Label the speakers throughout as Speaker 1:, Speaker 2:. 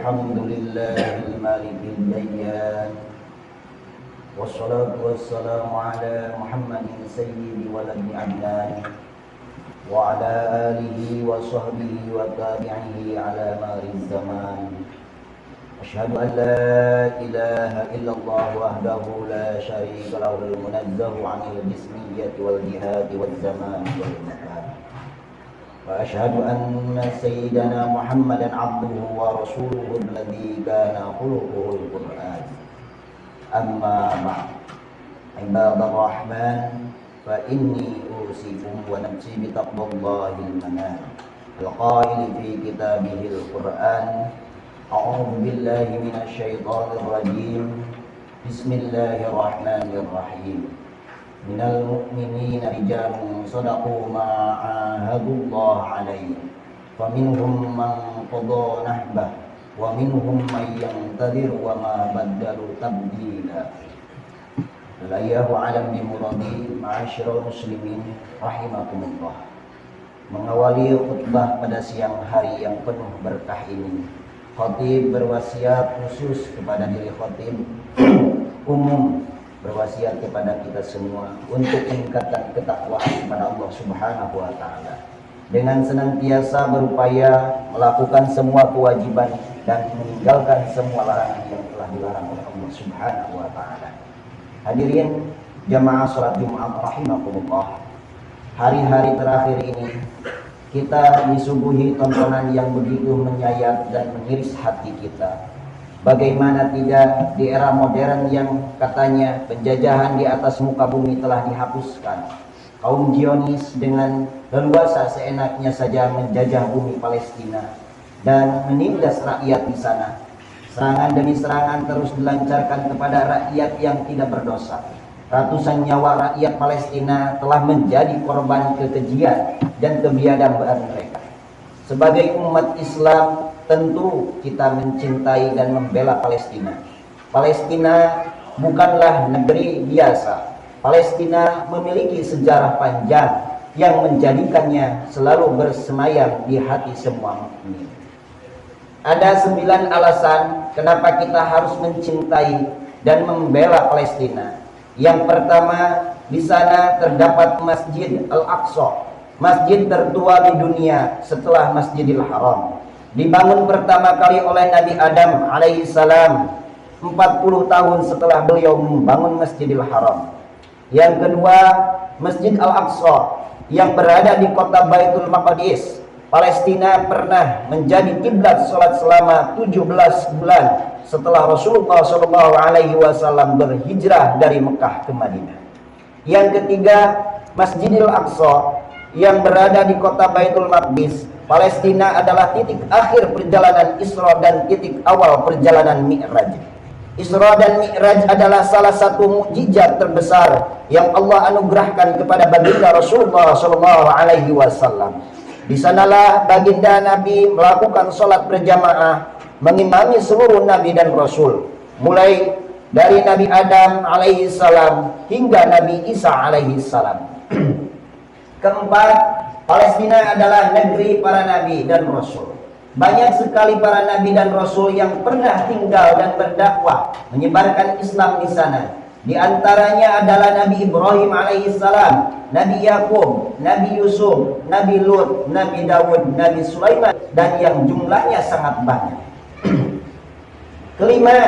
Speaker 1: الحمد لله الملك الديان، والصلاة والسلام على محمد سيد ولد عدنان وعلى آله وصحبه وتابعه على مر الزمان. أشهد أن لا إله إلا الله وحده لا شريك له المنزه عن الجسمية والجهاد والزمان والمكان. وأشهد أن سيدنا محمدا عبده ورسوله الذي كان خلقه القرآن. أما بعد، عباد الرحمن، فإني أوصيكم ونفسي بتقوى الله المنان القائل في كتابه القرآن: أعوذ بالله من الشيطان الرجيم، بسم الله الرحمن الرحيم. من المؤمنين رجال صدقوا ما عاهدوا الله عليه، فمنهم من قضى نحبه ومنهم من ينتظر وما بدلوا تبديلا. Wallahu a'lam bimuradi. Ma'asyiral muslimin rahimakumullah. Mengawali khutbah pada siang hari yang penuh berkah ini, khatib berwasiat khusus kepada diri khatib umum, berwasiat kepada kita semua untuk meningkatkan ketakwaan kepada Allah Subhanahu wa taala dengan senantiasa berupaya melakukan semua kewajiban dan meninggalkan semua larangan yang telah dilarang oleh Allah Subhanahu wa taala. Hadirin jamaah salat Jumat rahimakumullah. Hari-hari terakhir ini kita disuguhi tontonan yang begitu menyayat dan mengiris hati kita. Bagaimana tidak di era modern yang katanya penjajahan di atas muka bumi telah dihapuskan, kaum Zionis dengan leluasa seenaknya saja menjajah bumi Palestina dan menindas rakyat di sana. Serangan demi serangan terus dilancarkan kepada rakyat yang tidak berdosa. Ratusan nyawa rakyat Palestina telah menjadi korban kekejian dan kebiadaban mereka. Sebagai umat Islam, tentu kita mencintai dan membela Palestina. Palestina bukanlah negeri biasa. Palestina memiliki sejarah panjang yang menjadikannya selalu bersemayam di hati semua mukmin. Ada 9 alasan kenapa kita harus mencintai dan membela Palestina. Yang pertama, di sana terdapat Masjid Al-Aqsa, masjid tertua di dunia setelah Masjidil Haram. Dibangun pertama kali oleh Nabi Adam alaihissalam 40 tahun setelah beliau membangun Masjidil Haram. Yang kedua, Masjid Al-Aqsa yang berada di kota Baitul Maqdis. Palestina pernah menjadi kiblat salat selama 17 bulan setelah Rasulullah SAW berhijrah dari Mekah ke Madinah. Yang ketiga, Masjidil Aqsa yang berada di kota Baitul Maqdis. Palestina adalah titik akhir perjalanan Isra dan titik awal perjalanan Mi'raj. Isra dan Mi'raj adalah salah satu mukjizat terbesar yang Allah anugerahkan kepada baginda Rasulullah SAW. Di sanalah baginda Nabi melakukan sholat berjamaah, mengimami seluruh Nabi dan Rasul, mulai dari Nabi Adam alaihissalam hingga Nabi Isa alaihissalam. Keempat, Palestina adalah negeri para Nabi dan Rasul. Banyak sekali para Nabi dan Rasul yang pernah tinggal dan berdakwah menyebarkan Islam di sana. Di antaranya adalah Nabi Ibrahim alaihissalam, Nabi Yakub, Nabi Yusuf, Nabi Lut, Nabi Dawud, Nabi Sulaiman, dan yang jumlahnya sangat banyak. Kelima,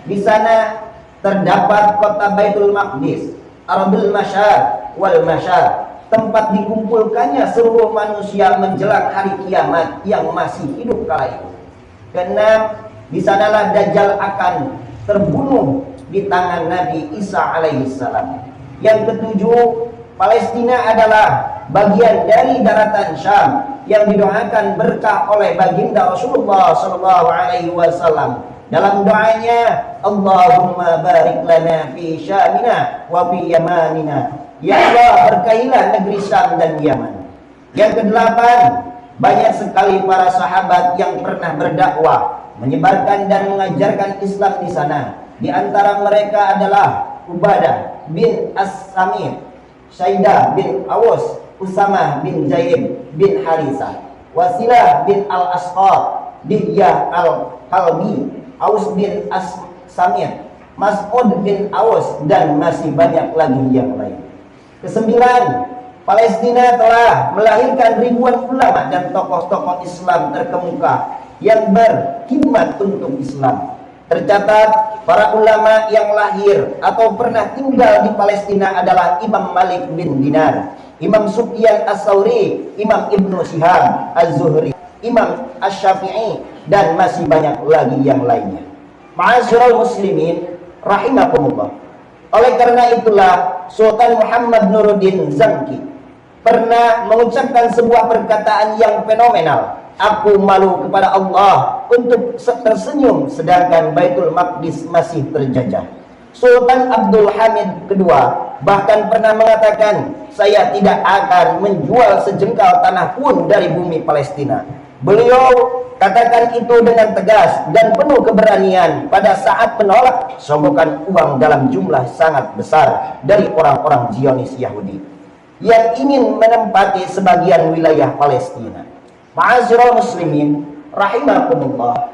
Speaker 1: di sana terdapat kota Baitul Maqdis, Ardul Masyar wal Masyar, tempat dikumpulkannya seluruh manusia menjelang hari kiamat yang masih hidup kala itu. Keenam, di sanalah Dajjal akan terbunuh di tangan Nabi Isa alaihissalam. Yang ketujuh, Palestina adalah bagian dari daratan Syam yang didoakan berkah oleh baginda Rasulullah SAW. Dalam doanya, Allahumma barik lana fi Syamina wa fi Yamanina. Ya Allah, berkahilah negeri Syam dan Yaman. Yang kedelapan, banyak sekali para sahabat yang pernah berdakwah, menyebarkan dan mengajarkan Islam di sana. Di antara mereka adalah Ubadah bin As-Samit, Syaidah bin Awus, Usamah bin Zaid bin Harisah, Wasilah bin Al-Asqar, Dihyah al-Kalbi, Aus bin As-Samit, Mas'ud bin Aus, dan masih banyak lagi yang lain. Kesembilan, Palestina telah melahirkan ribuan ulama dan tokoh-tokoh Islam terkemuka yang berkhidmat untuk Islam. Tercatat, para ulama yang lahir atau pernah tinggal di Palestina adalah Imam Malik bin Dinar, Imam Sufyan As-Tsauri, Imam Ibnu Syihab Az-Zuhri, Imam Asy-Syafi'i, dan masih banyak lagi yang lainnya. Ma'asyiral muslimin rahimakumullah. Oleh karena itulah Sultan Muhammad Nuruddin Zanki pernah mengucapkan sebuah perkataan yang fenomenal. Aku malu kepada Allah untuk tersenyum sedangkan Baitul Maqdis masih terjajah. Sultan Abdul Hamid kedua bahkan pernah mengatakan, saya tidak akan menjual sejengkal tanah pun dari bumi Palestina. Beliau katakan itu dengan tegas dan penuh keberanian pada saat menolak soggokan uang dalam jumlah sangat besar dari orang-orang Zionis Yahudi yang ingin menempati sebagian wilayah Palestina. Ma'asyiral muslimin rahimakumullah.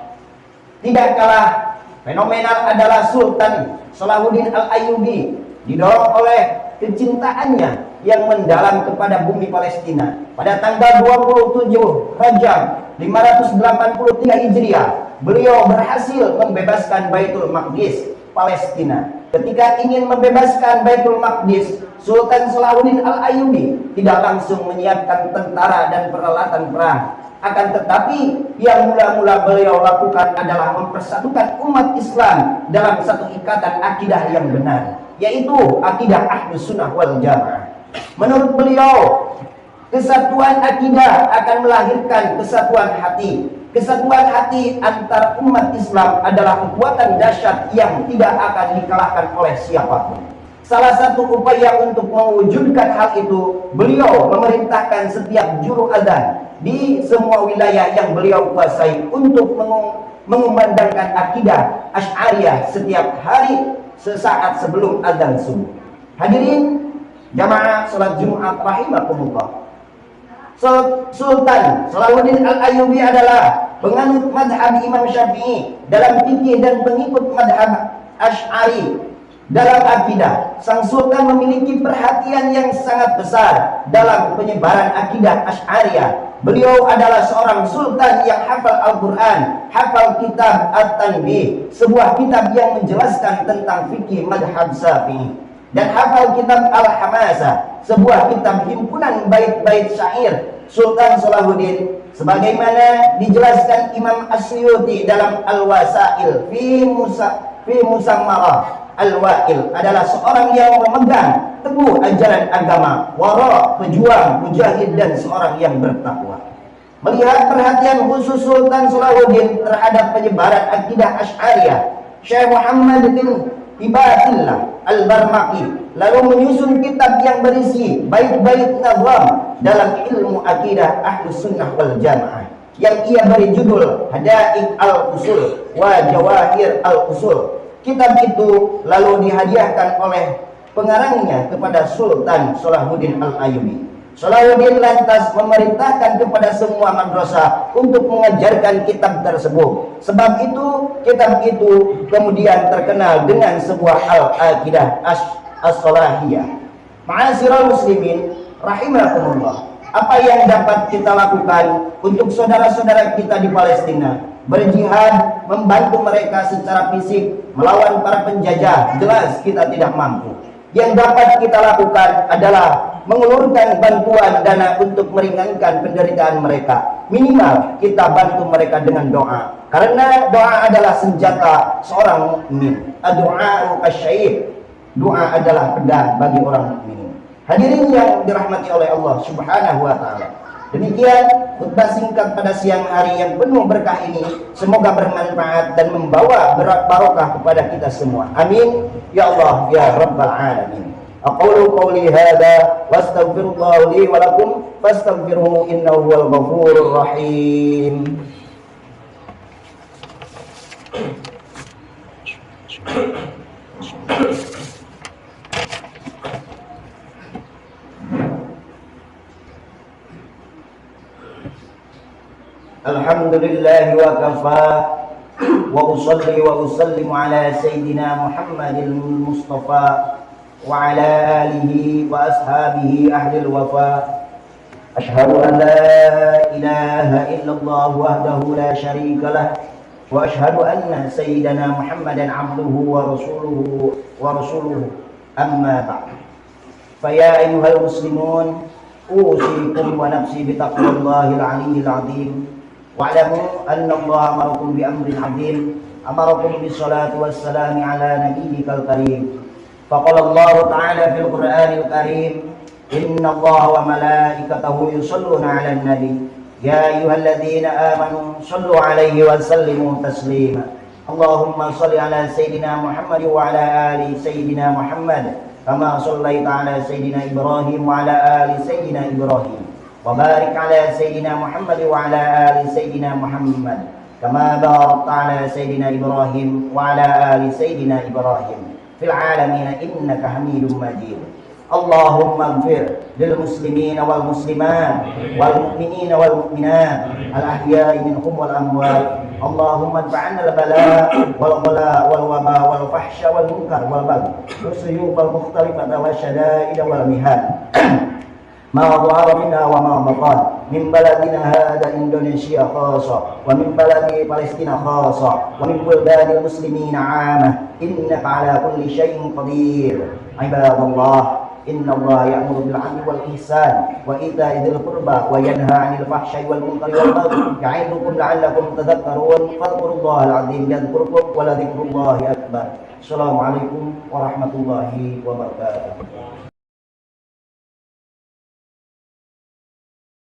Speaker 1: Tidak kalah fenomenal adalah Sultan Salahuddin Al-Ayyubi, didorong oleh kecintaannya yang mendalam kepada bumi Palestina. Pada tanggal 27 Rajab 583 Hijriah, beliau berhasil membebaskan Baitul Maqdis Palestina. Ketika ingin membebaskan Baitul Maqdis, Sultan Salahuddin Al-Ayyubi tidak langsung menyiapkan tentara dan peralatan perang. Akan tetapi yang mula-mula beliau lakukan adalah mempersatukan umat Islam dalam satu ikatan akidah yang benar, yaitu akidah Ahlus Sunnah wal Jamaah. Menurut beliau, kesatuan akidah akan melahirkan kesatuan hati. Kesatuan hati antar umat Islam adalah kekuatan dahsyat yang tidak akan dikalahkan oleh siapapun. Salah satu upaya untuk mewujudkan hal itu, beliau memerintahkan setiap juru adzan di semua wilayah yang beliau kuasai untuk mengumandangkan akidah Asy'ariyah setiap hari sesaat sebelum adzan subuh. Hadirin jamaah salat Jumat rahimakumullah. Sultan Salahuddin Al-Ayyubi adalah penganut madhab Imam Syafi'i dalam fikih dan pengikut madhab Asy'ari dalam akidah. Sang Sultan memiliki perhatian yang sangat besar dalam penyebaran akidah Asy'ariyah. Beliau adalah seorang sultan yang hafal Al-Quran, hafal kitab At-Tanbih, sebuah kitab yang menjelaskan tentang fikih madhab Syafi'i, dan hafal kitab Al-Hamasa, sebuah kitab himpunan bait-bait syair Sultan Salahuddin, sebagaimana dijelaskan Imam Asy'uti dalam Al-Wasail fi Musammarah. Al-Wa'il adalah seorang yang memegang teguh ajaran agama, wara, pejuang, mujahid, dan seorang yang bertakwa. Melihat perhatian khusus Sultan Salahuddin terhadap penyebaran akidah Asy'ariyah, Syekh Muhammad bin Hibatillah Al-Barmaqi lalu menyusun kitab yang berisi bait-bait nazam dalam ilmu akidah Ahlus Sunnah wal Jamaah yang ia beri judul Hada'iq al-Usul wa Jawahir al-Usul. Kitab itu lalu dihadiahkan oleh pengarangnya kepada Sultan Salahuddin Al-Ayyubi. Salahuddin lantas memerintahkan kepada semua madrasah untuk mengajarkan kitab tersebut. Sebab itu kitab itu kemudian terkenal dengan sebuah al-aqidah as-salahiyah. Ma'asyiral muslimin rahimakumullah. Apa yang dapat kita lakukan untuk saudara-saudara kita di Palestina? Berjihad, membantu mereka secara fisik melawan para penjajah, jelas kita tidak mampu. Yang dapat kita lakukan adalah mengulurkan bantuan dana untuk meringankan penderitaan mereka. Minimal kita bantu mereka dengan doa, karena doa adalah senjata seorang mukmin. Ad-du'a asy-syahid. Doa adalah pedang bagi orang mukmin. Hadirin yang dirahmati oleh Allah Subhanahu wa taala. Demikian khutbah singkat pada siang hari yang penuh berkah ini, semoga bermanfaat dan membawa barokah kepada kita semua. Amin ya Allah ya rabbal alamin. Aqulu qawli hadza wastaghfirullah li wa lakum fastaghfiruhu innahu huwal ghafurur rahim. Alhamdulillah wa kafa wa usalli wa usallimu ala sayyidina Muhammadil Mustafa wa ala alihi wa ashabihi ahlil wafa. Ashhadu an la ilaha illallah wahdahu la syarika lah wa ashhadu anna sayyidina Muhammadan abduhu wa rasuluhu amma ba'd. Fa ya ayyuhal muslimun usikum wa nafsi bi taqwallahil aliyyil azim. Wa'lamu anna Allah amarakum bi amrin 'azim, amarakum bis salati was salami ala nabiyyikal karim. Faqala Allah ta'ala fil Qur'anil karim, inna Allah wa malaikatahu yusholluna 'alan nabi, ya ayyuhalladzina amanu shallu 'alaihi wa sallimu taslima. Allahumma shalli ala sayyidina Muhammad wa ala ali sayyidina Muhammad kama shallaita ala sayyidina Ibrahim wa ala ali sayyidina Ibrahim. وبارك على سيدنا محمد وعلى آل سيدنا محمد كما باركت على سيدنا إبراهيم وعلى آل سيدنا إبراهيم في العالمين إنك حميد مجيد. اللهم اغفر للمسلمين والمسلمات والمؤمنين والمؤمنات الأحياء منهم والأموات. اللهم ادفع عنا البلاء والغلاء والوباء والفحش والمنكر والبغي والسيوف المختلفة والشدائد والمهان ما ظهر منها وما بطن من بلدنا هذا إندونيسيا خاصة ومن بلد فلسطين خاصة ومن بلدان المسلمين عامة إنك على كل شيء قدير. عباد الله إن الله يأمر بالعدل والإحسان وإيتاء ذي القربى وينهى عن الفحشاء والمنكر والبغي يعظكم لعلكم تذكرون فاذكروا الله العظيم يذكركم ولذكر الله أكبر. السلام عليكم ورحمة الله وبركاته.